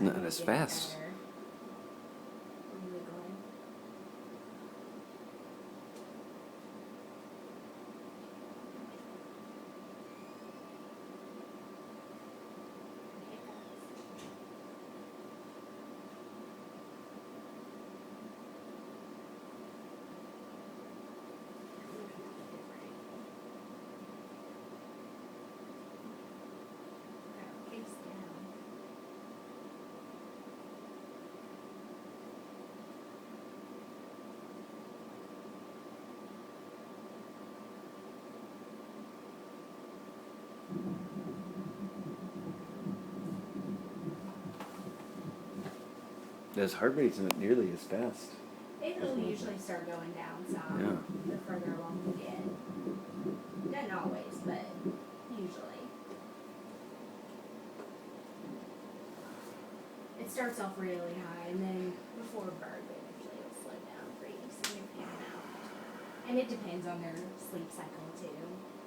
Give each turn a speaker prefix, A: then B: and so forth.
A: It's not as fast.
B: Better. Wiggling. Face down.
A: His heart rate's not nearly as fast.
B: It'll usually start going down some
A: Yeah.
B: the further along we get. Doesn't always, but usually. It starts off really high, and then before birth, it usually will slow down pretty significant amount. And it depends on their sleep cycle too.